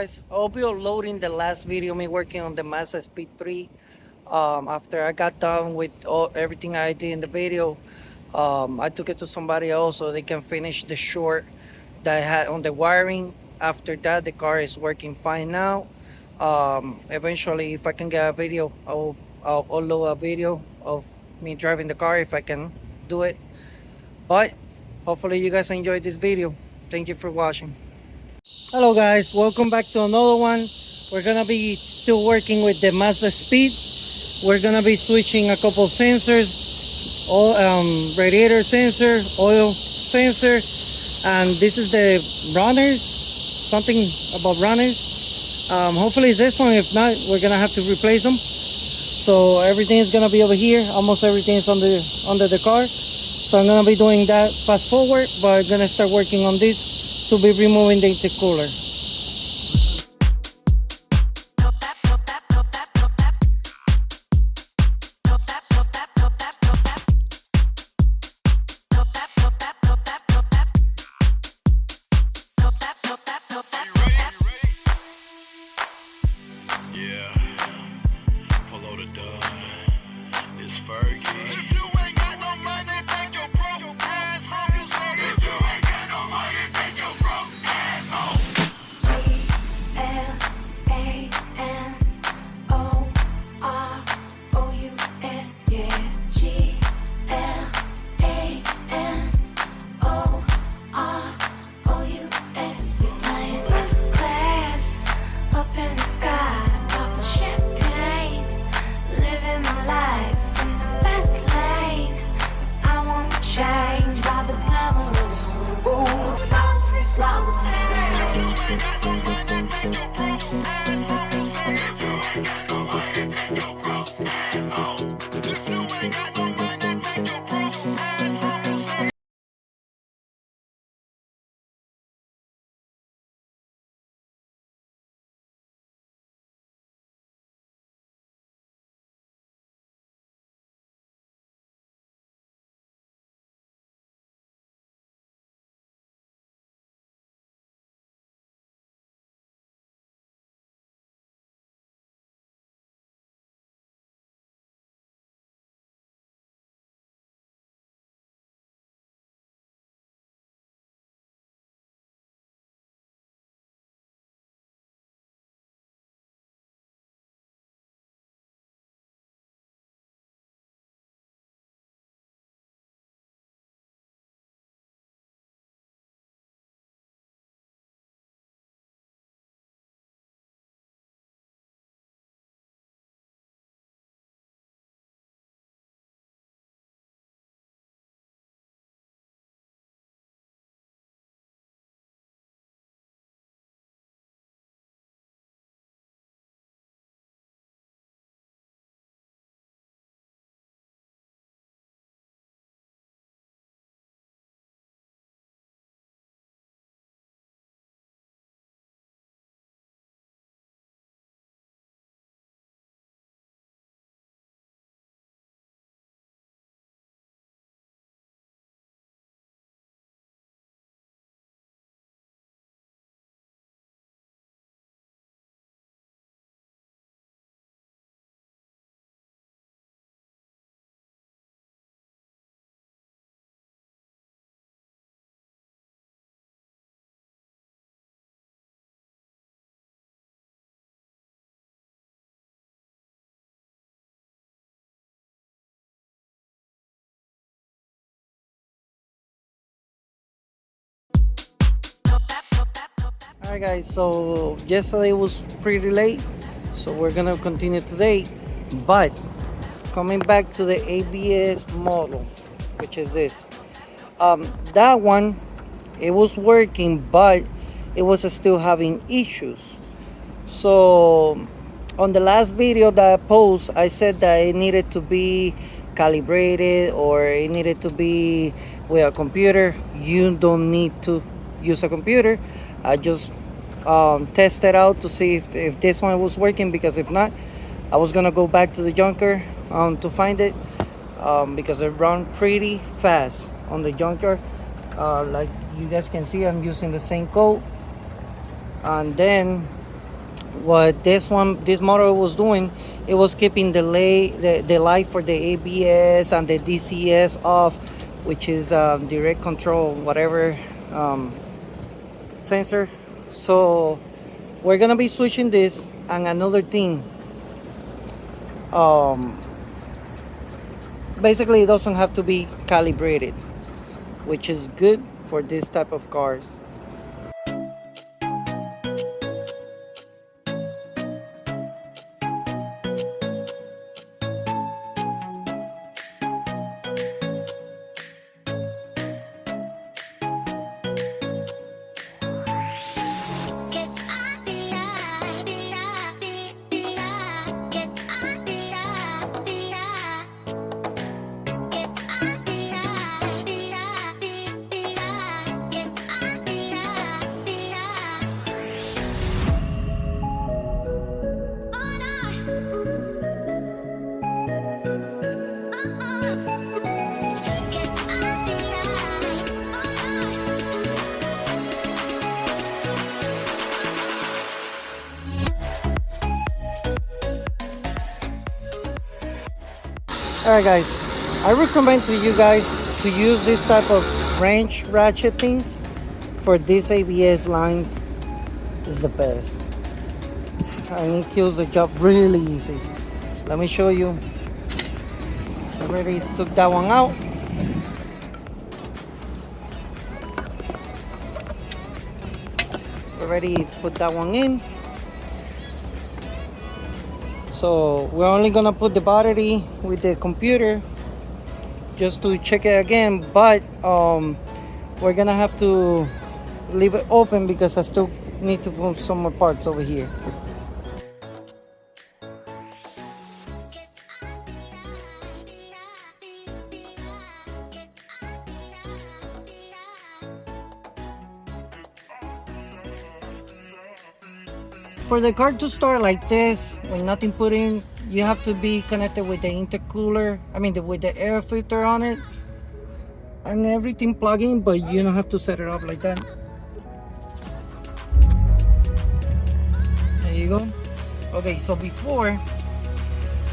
guys, I'll be uploading the last video me working on the Mazdaspeed 3. After I got done with everything I did in the video, I took it to somebody else so they can finish the short that I had on the wiring. After that, the car is working fine now. Eventually, if I can get a video, I'll upload a video of me driving the car if I can do it. But hopefully you guys enjoyed this video. Thank you for watching. Hello guys, welcome back to another one. We're gonna be still working with the Mazdaspeed. We're gonna be switching a couple sensors, all radiator sensor, oil sensor, and this is the runners, something about runners. Hopefully it's this one. If not, we're gonna have to replace them. So everything is gonna be over here. Almost everything is under the car. So I'm gonna be doing that fast forward, but I'm gonna start working on this to be removing the intercooler. Alright guys, so yesterday was pretty late, so we're gonna continue today. But coming back to the ABS model, which is this, that one, it was working, but it was still having issues. So on the last video that I posted, I said that it needed to be calibrated or it needed to be with a computer. You don't need to use a computer. I just tested out to see if this one was working, because if not, I was gonna go back to the junker to find it, because it run pretty fast on the junker. Like you guys can see, I'm using the same code. And then what this motor was doing, it was keeping the light for the ABS and the DCS off, which is direct control, whatever um, sensor. So we're gonna be switching this. And another thing, um, basically it doesn't have to be calibrated, which is good for this type of cars. Alright guys, I recommend to you guys to use this type of wrench ratchet things for these ABS lines. Is the best, and it kills the job really easy. Let me show you. I already took that one out. Already put that one in. So we're only gonna put the battery with the computer just to check it again, but we're gonna have to leave it open because I still need to put some more parts over here. For the car to start like this, with nothing put in, you have to be connected with the intercooler. I mean, with the air filter on it, and everything plug in, but you don't have to set it up like that. There you go. Okay, so before,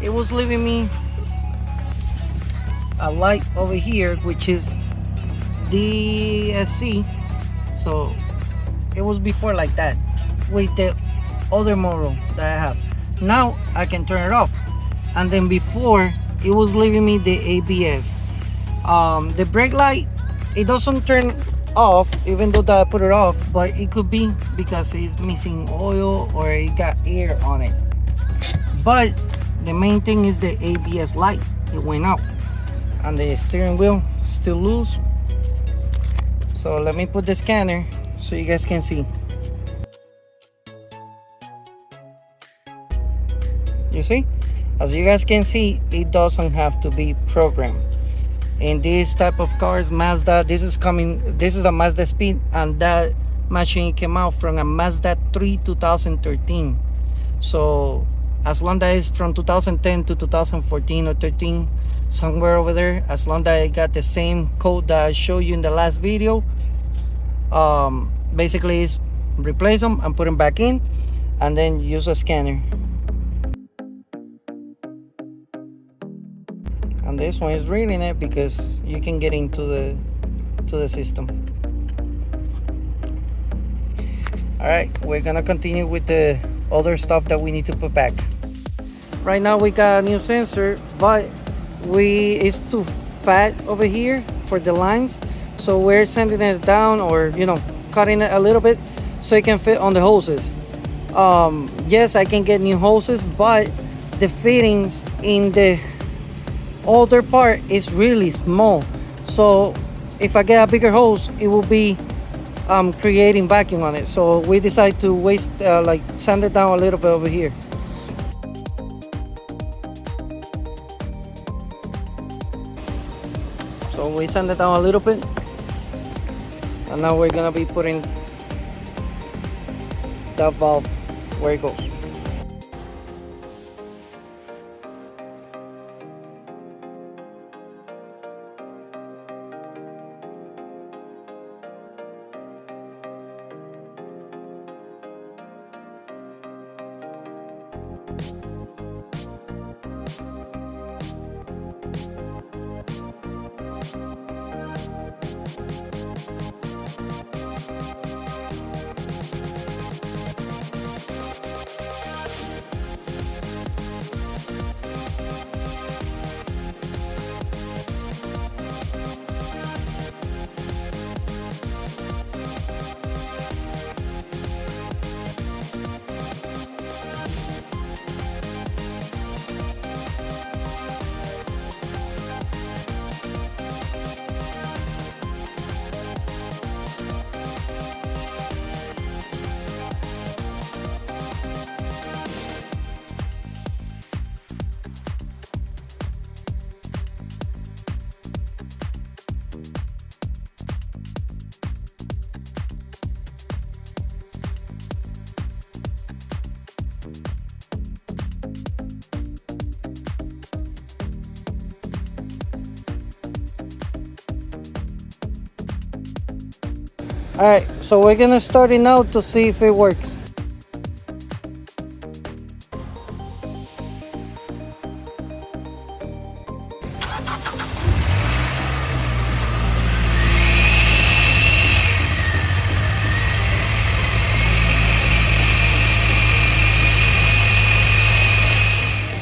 it was leaving me a light over here, which is DSC. So it was before like that with the other model that I have. Now I can turn it off. And then before, it was leaving me the ABS. The brake light, it doesn't turn off even though that I put it off, but it could be because it's missing oil or it got air on it. But the main thing is the ABS light, it went out, and the steering wheel still loose. So let me put the scanner so you guys can see. You see, as you guys can see, it doesn't have to be programmed. In this type of cars, Mazda, this is a Mazdaspeed, and that machine came out from a Mazda 3 2013. So as long as it's from 2010 to 2014 or 13, somewhere over there, as long as I got the same code that I showed you in the last video, basically is replace them and put them back in, and then use a scanner. And this one is reading it because you can get into the system. All right, we're gonna continue with the other stuff that we need to put back. Right now we got a new sensor, but it's too fat over here for the lines, so we're sending it down, or cutting it a little bit so it can fit on the hoses. Yes, I can get new hoses, but the fittings in the older part is really small, so if I get a bigger hose, it will be creating vacuum on it. So we decide to sand it down a little bit over here. So we sand it down a little bit, and now we're gonna be putting that valve where it goes. Alright, so we're gonna start it now to see if it works.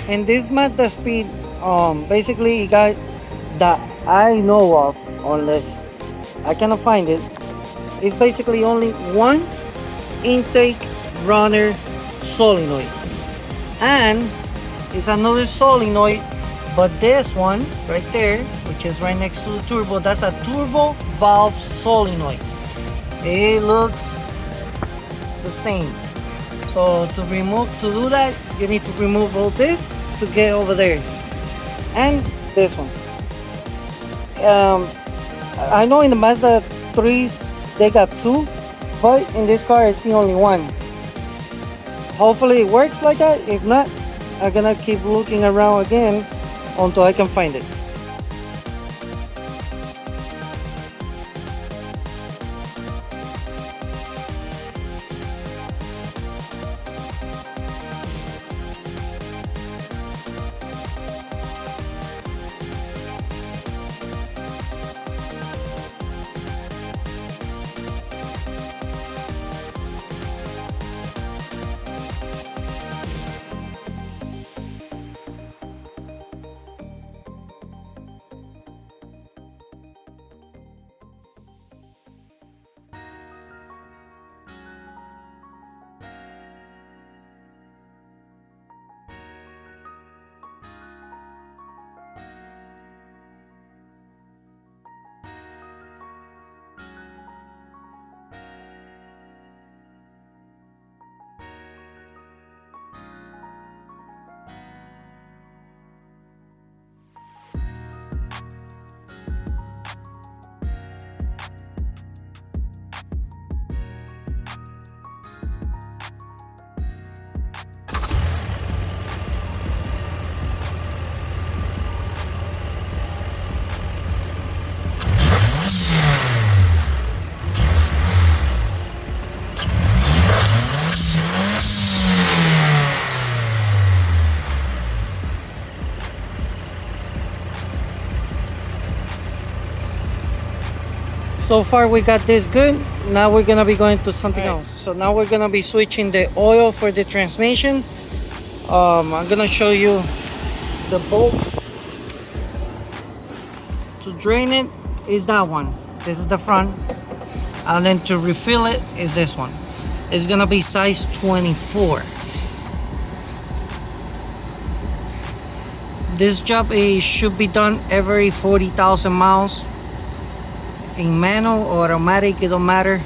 And this Mazdaspeed, basically it got that I know of, unless I cannot find it. It's basically only one intake runner solenoid, and it's another solenoid, but this one right there, which is right next to the turbo, that's a turbo valve solenoid. It looks the same. So to do that, you need to remove all this to get over there, and this one. I know in the Mazda 3s they got two, but in this car I see only one. Hopefully it works like that. If not, I'm gonna keep looking around again until I can find it. So far we got this good. Now we're gonna be going to something else. So now we're gonna be switching the oil for the transmission. I'm gonna show you the bolts. To drain it is that one. This is the front. And then to refill it is this one. It's gonna be size 24. This job should be done every 40,000 miles. In manual or automatic, it don't matter.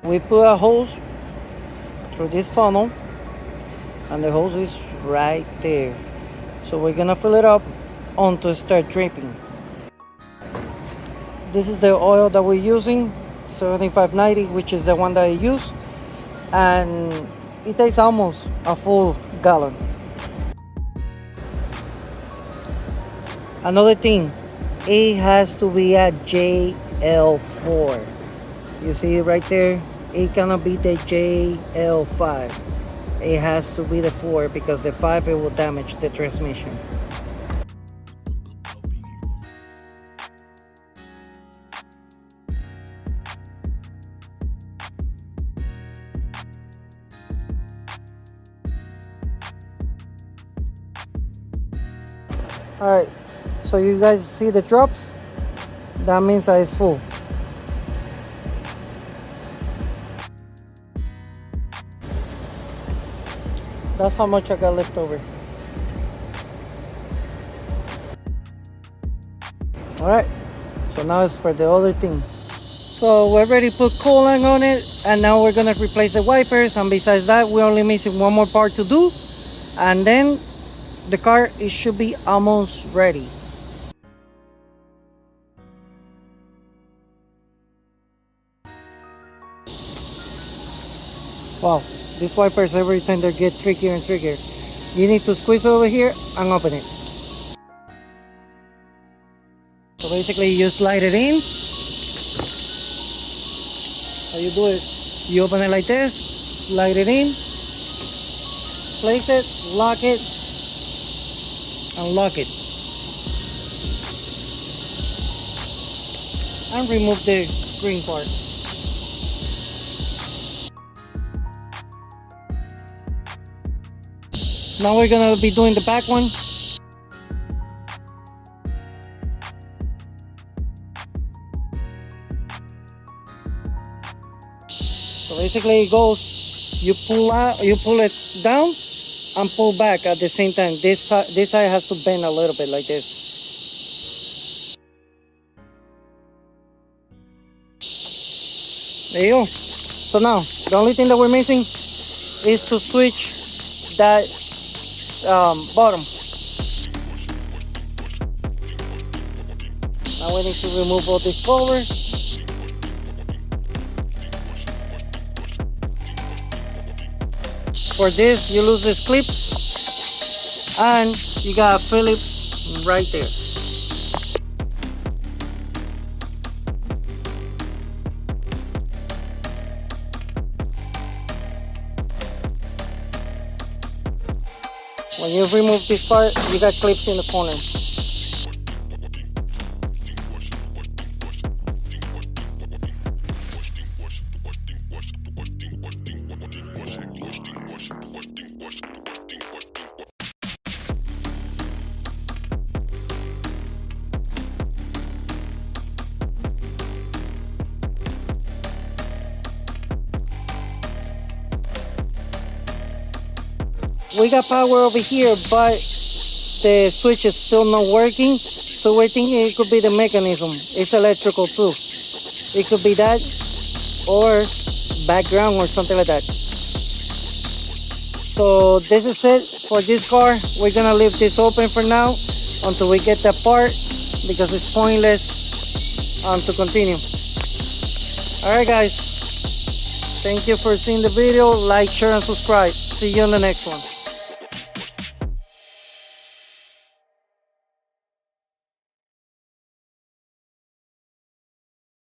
We put a hose through this funnel, and the hose is right there. So we're gonna fill it up until start dripping. This is the oil that we're using, 7590, which is the one that I use. And it takes almost a full gallon. Another thing, it has to be a JL4. You see it right there? It cannot be the JL5. It has to be the 4 because the 5 it will damage the transmission. Alright, so you guys see the drops? That means that it's full. That's how much I got left over. Alright, so now it's for the other thing. So we already put coolant on it, and now we're gonna replace the wipers, and besides that we're only missing one more part to do, and then the car, it should be almost ready. Wow, these wipers every time they get trickier and trickier. You need to squeeze over here and open it. So basically you slide it in. How you do it? You open it like this, slide it in, place it, lock it, unlock it, and remove the green part. Now we're gonna be doing the back one. So basically it goes, you pull it down and pull back at the same time. This side has to bend a little bit like this. There you go. So now the only thing that we're missing is to switch that bottom. Now we need to remove all this cover. For this, you lose these clips, and you got Phillips right there. When you remove this part, you got clips in the corner. We got power over here, but the switch is still not working, so we're thinking it could be the mechanism. It's electrical too. It could be that, or background or something like that. So this is it for this car. We're gonna leave this open for now until we get that part, because it's pointless to continue. Alright guys, thank you for seeing the video. Like, share and subscribe. See you on the next one.